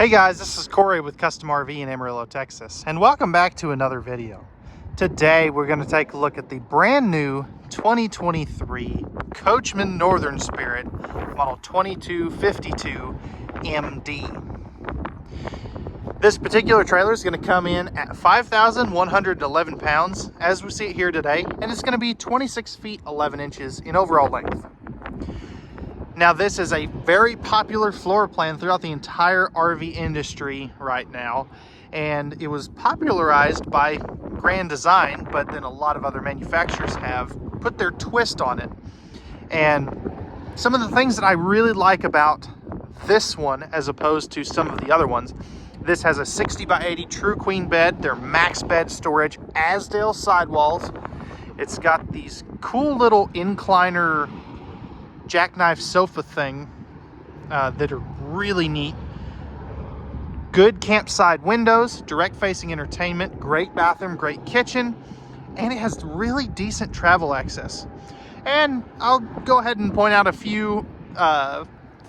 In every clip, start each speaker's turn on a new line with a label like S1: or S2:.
S1: Hey guys, this is Corey with Custom RV in Amarillo, Texas, and welcome back to another video. Today we're going to take a look at the brand new 2023 Coachmen Northern Spirit model 2252 MD. This particular trailer is going to come in at 5,111 pounds as we see it here today, and it's going to be 26 feet 11 inches in overall length. Now, this is a very popular floor plan throughout the entire RV industry right now, and it was popularized by Grand Design, but then a lot of other manufacturers have put their twist on it. And some of the things that I really like about this one as opposed to some of the other ones, this has a 60 by 80 true queen bed, their max bed storage, Asdale sidewalls. It's got these cool little incliner jackknife sofa thing that are really neat. Good campside windows, direct facing entertainment, great bathroom, great kitchen, and it has really decent travel access. And I'll go ahead and point out a few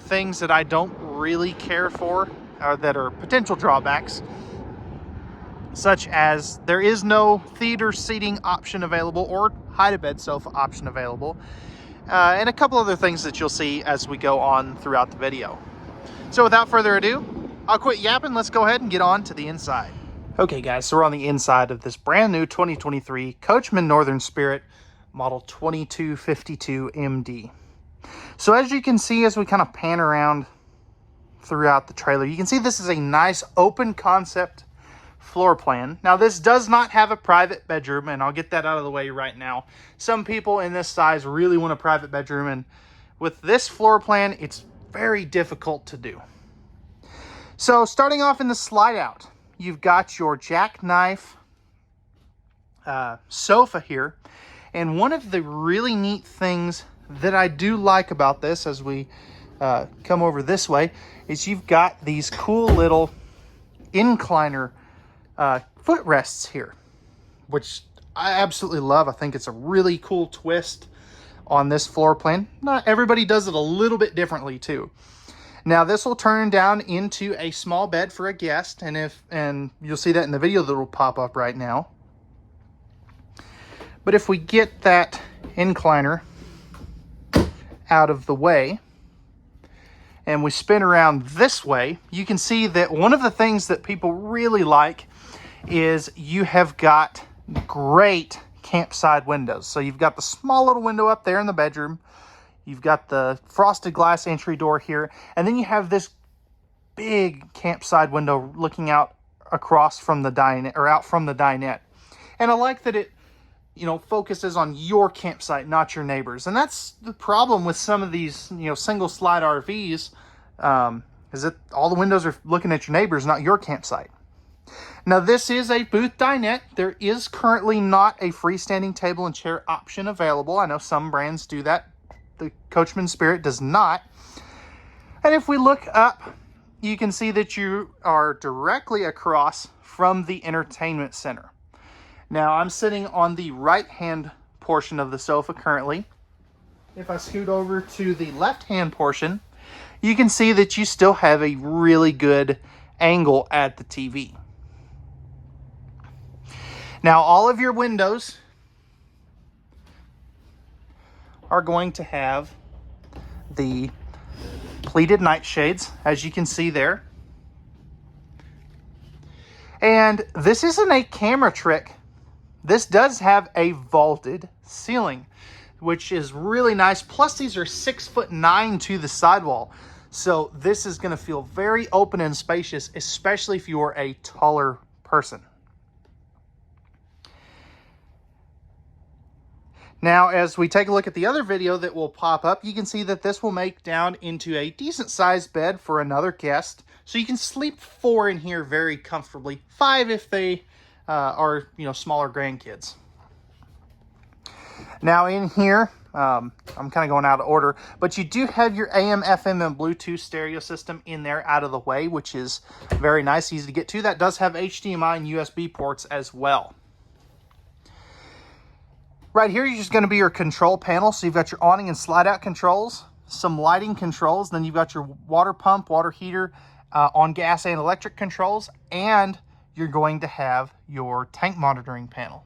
S1: things that I don't really care for that are potential drawbacks, such as there is no theater seating option available or hide-a-bed sofa option available. And a couple other things that you'll see as we go on throughout the video. So without further ado, I'll quit yapping. Let's go ahead and get on to the inside. Okay guys, so we're on the inside of this brand new 2023 Coachmen Northern Spirit model 2252 MD. So as you can see, as we kind of pan around throughout the trailer, you can see this is a nice open concept floor plan. Now, this does not have a private bedroom, and I'll get that out of the way right now. Some people in this size really want a private bedroom, and with this floor plan, it's very difficult to do. So starting off in the slide out, you've got your jackknife sofa here. And one of the really neat things that I do like about this as we come over this way is you've got these cool little incliner footrests here, which I absolutely love. I think it's a really cool twist on this floor plan. Not everybody does it a little bit differently too. Now this will turn down into a small bed for a guest, and you'll see that in the video that will pop up right now. But if we get that incliner out of the way and we spin around this way, you can see that one of the things that people really like is you have got great campside windows. So you've got the small little window up there in the bedroom. You've got the frosted glass entry door here. And then you have this big campside window looking out across from the dinette, or out from the dinette. And I like that it, focuses on your campsite, not your neighbors. And that's the problem with some of these, single slide RVs, is that all the windows are looking at your neighbors, not your campsite. Now this is a booth dinette. There is currently not a freestanding table and chair option available. I know some brands do that. The Coachmen Spirit does not. And if we look up, you can see that you are directly across from the entertainment center. Now I'm sitting on the right-hand portion of the sofa currently. If I scoot over to the left-hand portion, you can see that you still have a really good angle at the TV. Now, all of your windows are going to have the pleated nightshades, as you can see there. And this isn't a camera trick. This does have a vaulted ceiling, which is really nice. Plus, these are 6'9" to the sidewall. So this is going to feel very open and spacious, especially if you're a taller person. Now, as we take a look at the other video that will pop up, you can see that this will make down into a decent sized bed for another guest. So you can sleep 4 in here very comfortably, 5 if they are, smaller grandkids. Now in here, I'm kind of going out of order, but you do have your AM, FM, and Bluetooth stereo system in there out of the way, which is very nice, easy to get to. That does have HDMI and USB ports as well. Right here is just going to be your control panel. So you've got your awning and slide out controls, some lighting controls, then you've got your water pump, water heater, on gas and electric controls, and you're going to have your tank monitoring panel.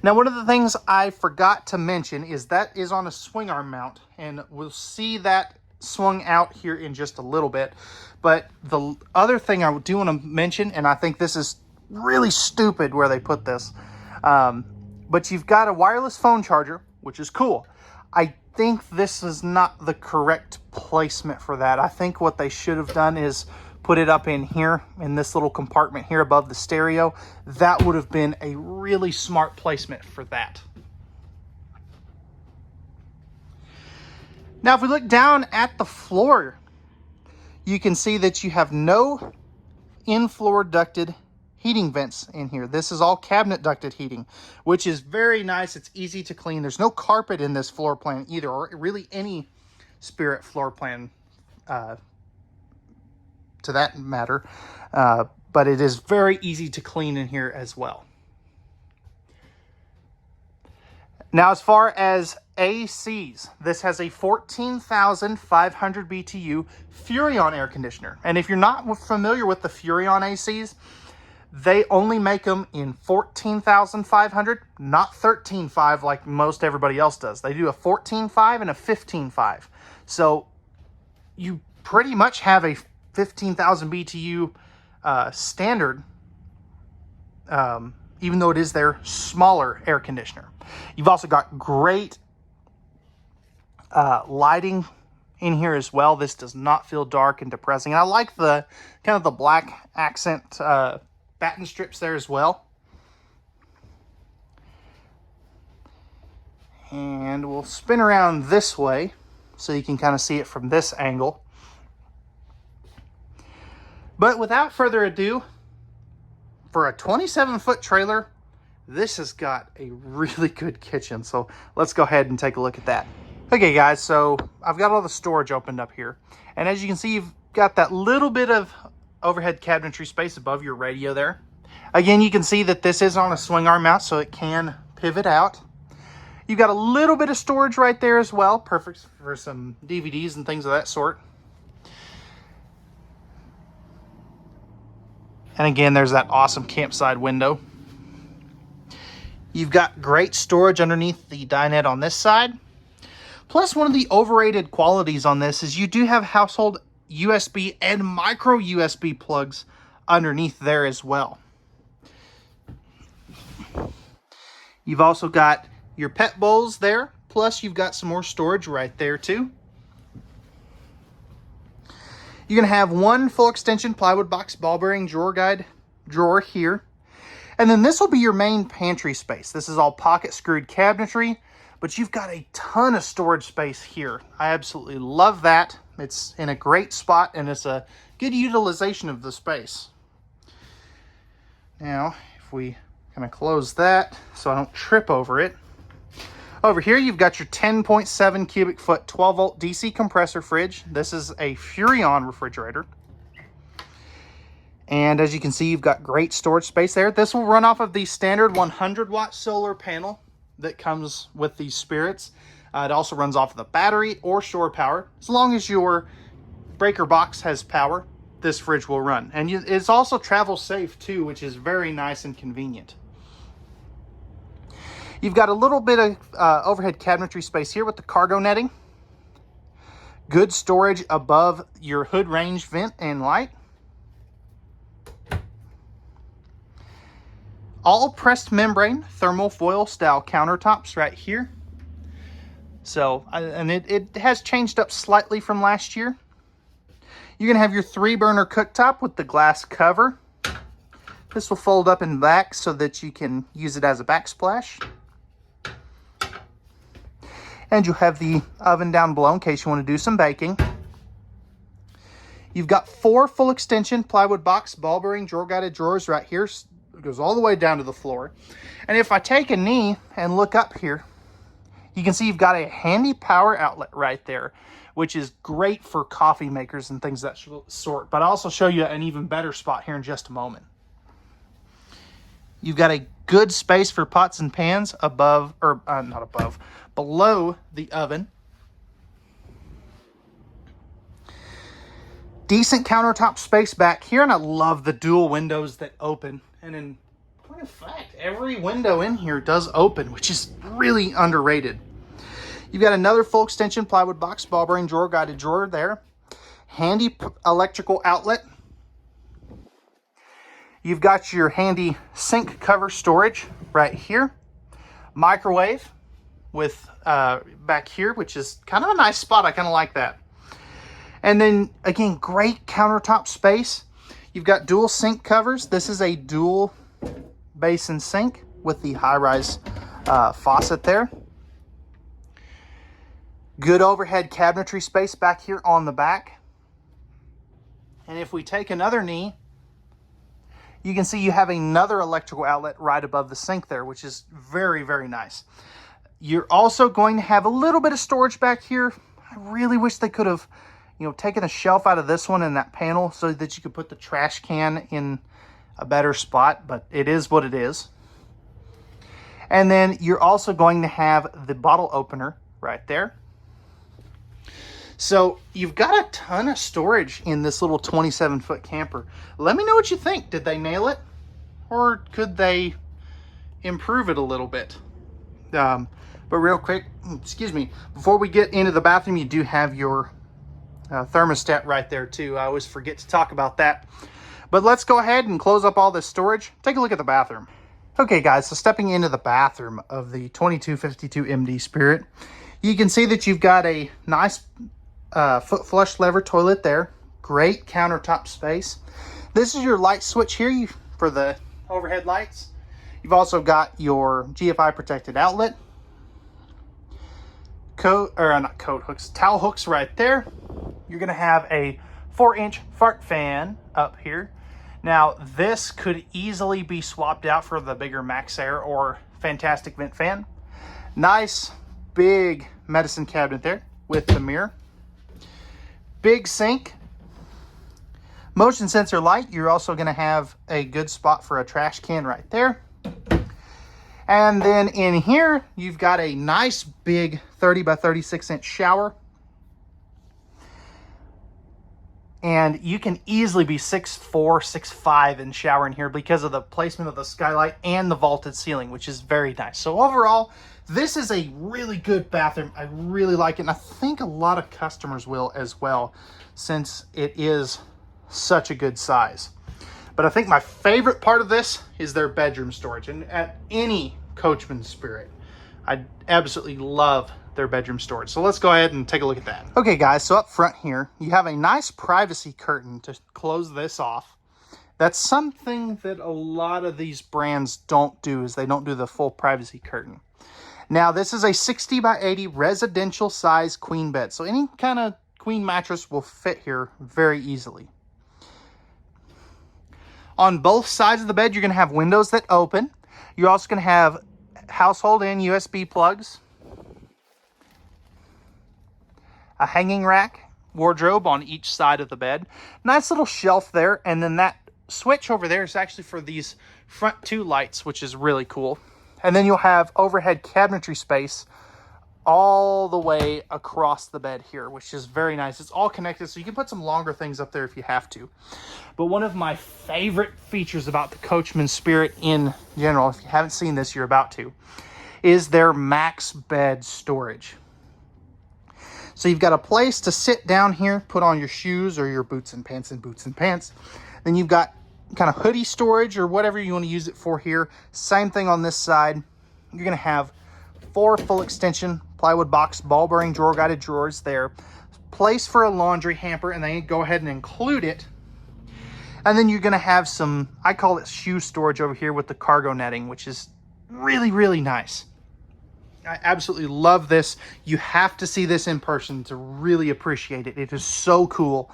S1: Now, one of the things I forgot to mention is that is on a swing arm mount, and we'll see that swung out here in just a little bit. But the other thing I do want to mention, and I think this is really stupid where they put this, but you've got a wireless phone charger, which is cool. I think this is not the correct placement for that. I think what they should have done is put it up in here, in this little compartment here above the stereo. That would have been a really smart placement for that. Now, if we look down at the floor, you can see that you have no in-floor ducted heating vents in here. This is all cabinet ducted heating, which is very nice. It's easy to clean. There's no carpet in this floor plan either, or really any Spirit floor plan to that matter, but it is very easy to clean in here as well. Now, as far as ACs, this has a 14,500 BTU Furrion air conditioner. And if you're not familiar with the Furrion ACs, they only make them in 14,500, not 13.5 like most everybody else does. They do a 14.5 and a 15.5. So you pretty much have a 15,000 BTU standard, even though it is their smaller air conditioner. You've also got great lighting in here as well. This does not feel dark and depressing. And I like the kind of the black accent batten strips there as well. And we'll spin around this way so you can kind of see it from this angle. But without further ado, for a 27-foot trailer, this has got a really good kitchen. So let's go ahead and take a look at that. Okay, guys, so I've got all the storage opened up here. And as you can see, you've got that little bit of overhead cabinetry space above your radio there. Again, you can see that this is on a swing arm mount, so it can pivot out. You've got a little bit of storage right there as well, perfect for some DVDs and things of that sort. And again, there's that awesome campside window. You've got great storage underneath the dinette on this side. Plus, one of the overrated qualities on this is you do have household USB and micro USB plugs underneath there as well. You've also got your pet bowls there, plus you've got some more storage right there too. You're going to have one full extension plywood box ball bearing drawer guide drawer here. And then this will be your main pantry space. This is all pocket screwed cabinetry, but you've got a ton of storage space here. I absolutely love that. It's in a great spot and it's a good utilization of the space. Now, if we kind of close that so I don't trip over it. Over here, you've got your 10.7 cubic foot 12 volt DC compressor fridge. This is a Furrion refrigerator. And as you can see, you've got great storage space there. This will run off of the standard 100 watt solar panel that comes with these Spirits. It also runs off of the battery or shore power. As long as your breaker box has power, this fridge will run. And it's also travel safe too, which is very nice and convenient. You've got a little bit of overhead cabinetry space here with the cargo netting. Good storage above your hood range vent and light. All pressed membrane thermal foil style countertops right here. So, and it has changed up slightly from last year. You're gonna have your 3-burner cooktop with the glass cover. This will fold up and back so that you can use it as a backsplash. And you have the oven down below in case you want to do some baking. You've got 4 full extension plywood box ball bearing drawer guided drawers right here. It goes all the way down to the floor. And if I take a knee and look up here, you can see you've got a handy power outlet right there, which is great for coffee makers and things of that sort. But I'll also show you an even better spot here in just a moment. You've got a good space for pots and pans above, or not above, below the oven. Decent countertop space back here, and I love the dual windows that open. And in point of fact, every window in here does open, which is really underrated. You've got another full extension plywood box, ball bearing drawer, guided drawer there. Handy electrical outlet. You've got your handy sink cover storage right here. Microwave with back here, which is kind of a nice spot. I kind of like that. And then again, great countertop space. You've got dual sink covers. This is a dual basin sink with the high-rise faucet there. Good overhead cabinetry space back here on the back. And if we take another knee, you can see you have another electrical outlet right above the sink there, which is very, very nice. You're also going to have a little bit of storage back here. I really wish they could have, taken a shelf out of this one and that panel so that you could put the trash can in a better spot, but it is what it is. And then you're also going to have the bottle opener right there. So you've got a ton of storage in this little 27-foot camper. Let me know what you think. Did they nail it? Or could they improve it a little bit? But real quick, excuse me, before we get into the bathroom, you do have your thermostat right there too. I always forget to talk about that. But let's go ahead and close up all this storage. Take a look at the bathroom. Okay guys, so stepping into the bathroom of the 2252 MD Spirit, you can see that you've got a nice foot flush lever toilet there. Great countertop space. This is your light switch here for the overhead lights. You've also got your GFI protected outlet. Towel hooks right there. You're going to have a 4-inch fart fan up here. Now, this could easily be swapped out for the bigger Max Air or Fantastic Vent fan. Nice, big medicine cabinet there with the mirror. Big sink. Motion sensor light. You're also going to have a good spot for a trash can right there. And then in here, you've got a nice big 30 by 36 inch shower. And you can easily be 6'4", 6'5" in shower in here because of the placement of the skylight and the vaulted ceiling, which is very nice. So overall, this is a really good bathroom. I really like it, and I think a lot of customers will as well, since it is such a good size. But I think my favorite part of this is their bedroom storage. And at any Coachmen Spirit, I absolutely love their bedroom storage. So let's go ahead and take a look at that. Okay guys, so up front here, you have a nice privacy curtain to close this off. That's something that a lot of these brands don't do, is they don't do the full privacy curtain. Now this is a 60 by 80 residential size queen bed. So any kind of queen mattress will fit here very easily. On both sides of the bed, you're going to have windows that open. You're also going to have household and USB plugs. A hanging rack, wardrobe on each side of the bed. Nice little shelf there. And then that switch over there is actually for these front two lights, which is really cool. And then you'll have overhead cabinetry space all the way across the bed here, which is very nice. It's all connected, so you can put some longer things up there if you have to. But one of my favorite features about the Coachmen Spirit in general, if you haven't seen this, you're about to, is their max bed storage. So you've got a place to sit down here, put on your shoes or your boots and pants and boots and pants. Then you've got kind of hoodie storage or whatever you want to use it for here. Same thing on this side. You're going to have 4 full extension plywood box ball bearing drawer guided drawers there. Place for a laundry hamper, and then go ahead and include it. And then you're going to have some, I call it shoe storage over here with the cargo netting, which is really, really nice. I absolutely love this. You have to see this in person to really appreciate it. It is so cool,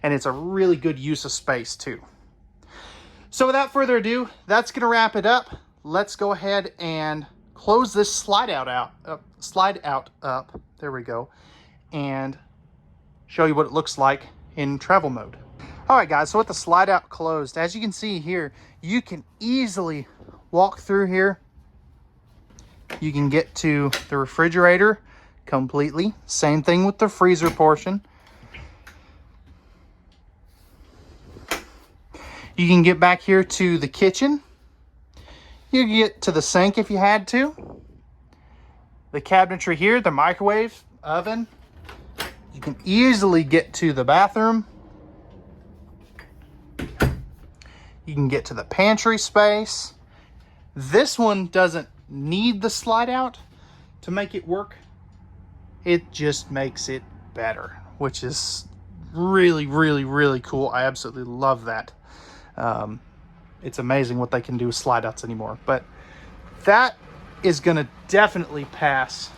S1: and it's a really good use of space too. So without further ado, that's going to wrap it up. Let's go ahead and close this slide out up. There we go. And show you what it looks like in travel mode. All right, guys, so with the slide out closed, as you can see here, you can easily walk through here. You can get to the refrigerator completely. Same thing with the freezer portion. You can get back here to the kitchen. You can get to the sink if you had to. The cabinetry here, the microwave, oven. You can easily get to the bathroom. You can get to the pantry space. This one doesn't need the slide out to make it work. It just makes it better, which is really, really, really cool. I absolutely love that. It's amazing what they can do with slide outs anymore. But that is going to definitely pass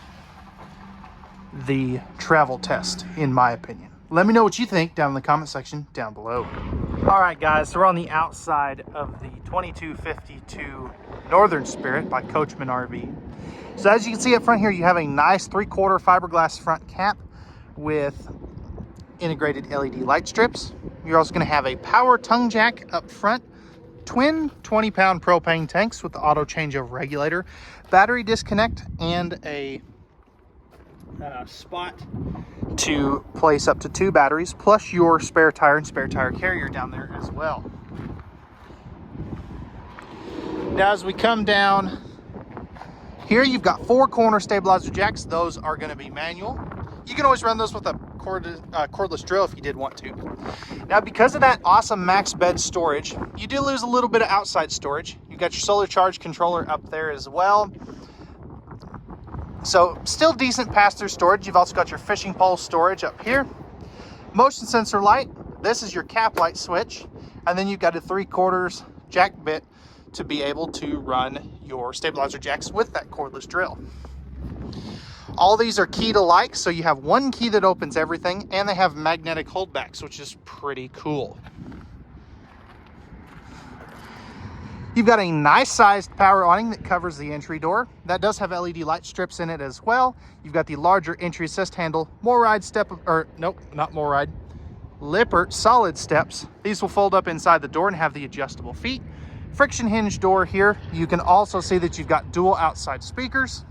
S1: the travel test, in my opinion. Let me know what you think down in the comment section down below. All right, guys, so we're on the outside of the 2252 Northern Spirit by Coachmen RV. So as you can see up front here, you have a nice 3/4 fiberglass front cap with integrated LED light strips. You're also going to have a power tongue jack up front, twin 20-pound propane tanks with the auto changeover regulator, battery disconnect, and a spot to place up to 2 batteries, plus your spare tire and spare tire carrier down there as well. Now as we come down here, you've got 4 corner stabilizer jacks. Those are going to be manual. You can always run those with a cordless drill if you did want to. Now, because of that awesome max bed storage, you do lose a little bit of outside storage. You've got your solar charge controller up there as well. So still decent pass-through storage. You've also got your fishing pole storage up here. Motion sensor light. This is your cap light switch. And then you've got a 3/4 jack bit to be able to run your stabilizer jacks with that cordless drill. All these are key to like, so you have one key that opens everything, and they have magnetic holdbacks, which is pretty cool. You've got a nice sized power awning that covers the entry door. That does have LED light strips in it as well. You've got the larger entry assist handle, Lippert solid steps. These will fold up inside the door and have the adjustable feet. Friction hinge door here. You can also see that you've got dual outside speakers.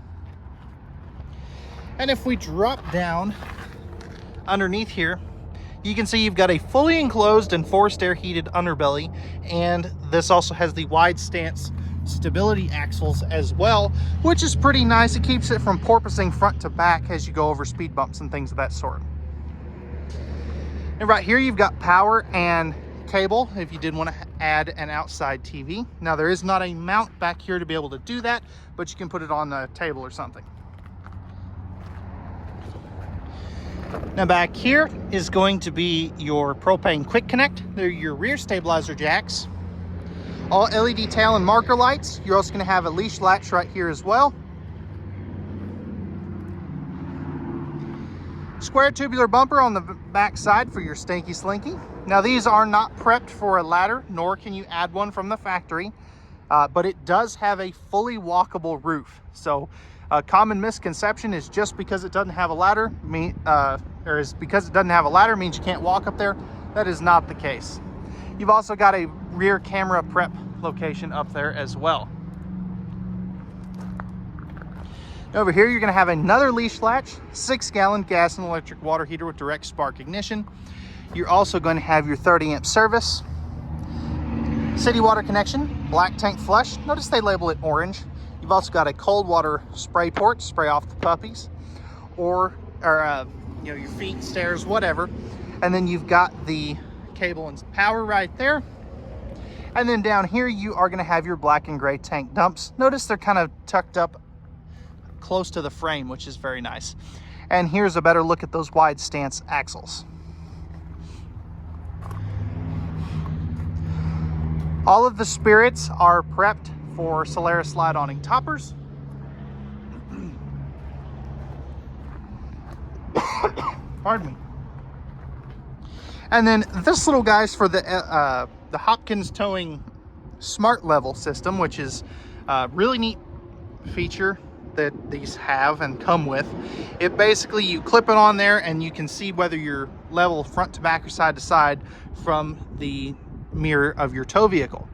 S1: And if we drop down underneath here, you can see you've got a fully enclosed and forced air heated underbelly, and this also has the wide stance stability axles as well, which is pretty nice. It keeps it from porpoising front to back as you go over speed bumps and things of that sort. And right here you've got power and cable if you did want to add an outside TV. Now there is not a mount back here to be able to do that, but you can put it on the table or something. Now back here is going to be your propane quick connect. They're your rear stabilizer jacks. All LED tail and marker lights. You're also going to have a leash latch right here as well. Square tubular bumper on the back side for your Stinky Slinky. Now these are not prepped for a ladder, nor can you add one from the factory, but it does have a fully walkable roof. So a common misconception is just because it doesn't have a ladder, means you can't walk up there. That is not the case. You've also got a rear camera prep location up there as well. Over here, you're going to have another leash latch, 6-gallon gas and electric water heater with direct spark ignition. You're also going to have your 30-amp service, city water connection, black tank flush. Notice they label it orange. You've also got a cold water spray port, spray off the puppies, or your feet, stairs, whatever. And then you've got the cable and power right there. And then down here, you are going to have your black and gray tank dumps. Notice they're kind of tucked up close to the frame, which is very nice. And here's a better look at those wide stance axles. All of the Spirits are prepped for Solaris slide awning toppers. Pardon me. And then this little guy's for the Hopkins Towing Smart Level system, which is a really neat feature that these have and come with. It basically, you clip it on there and you can see whether you're level front to back or side to side from the mirror of your tow vehicle.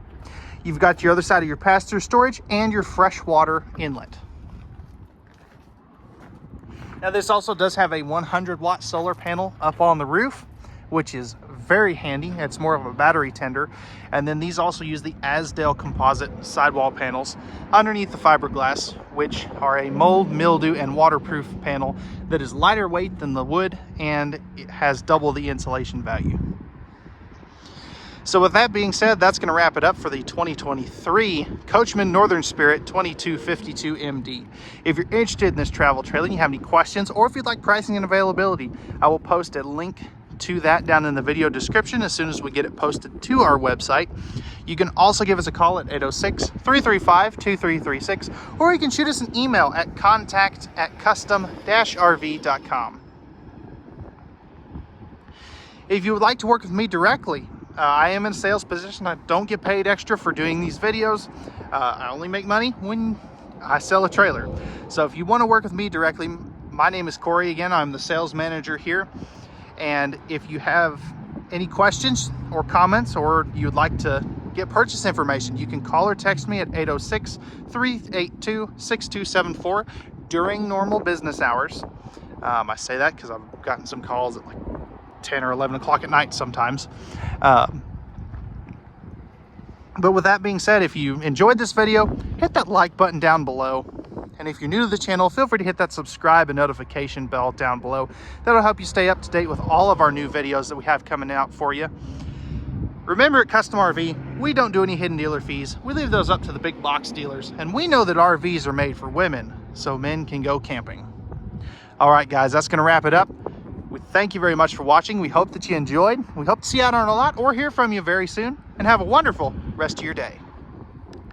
S1: You've got your other side of your pass-through storage and your freshwater inlet. Now this also does have a 100-watt solar panel up on the roof, which is very handy. It's more of a battery tender. And then these also use the Azdel composite sidewall panels underneath the fiberglass, which are a mold, mildew, and waterproof panel that is lighter weight than the wood, and it has double the insulation value. So with that being said, that's going to wrap it up for the 2023 Coachmen Northern Spirit 2252 MD. If you're interested in this travel trailer and you have any questions, or if you'd like pricing and availability, I will post a link to that down in the video description as soon as we get it posted to our website. You can also give us a call at 806-335-2336, or you can shoot us an email at contact@custom-rv.com. If you would like to work with me directly, I am in a sales position. I don't get paid extra for doing these videos. I only make money when I sell a trailer. So if you want to work with me directly, my name is Corey. Again, I'm the sales manager here. And if you have any questions or comments, or you'd like to get purchase information, you can call or text me at 806-382-6274 during normal business hours. I say that because I've gotten some calls at like 10 or 11 o'clock at night sometimes. But with that being said, if you enjoyed this video, hit that like button down below. And if you're new to the channel, feel free to hit that subscribe and notification bell down below. That'll help you stay up to date with all of our new videos that we have coming out for you. Remember, at Custom RV, we don't do any hidden dealer fees. We leave those up to the big box dealers. And we know that RVs are made for women, so men can go camping. All right, guys, that's going to wrap it up. We thank you very much for watching. We hope that you enjoyed. We hope to see you out on a lot or hear from you very soon. And have a wonderful rest of your day.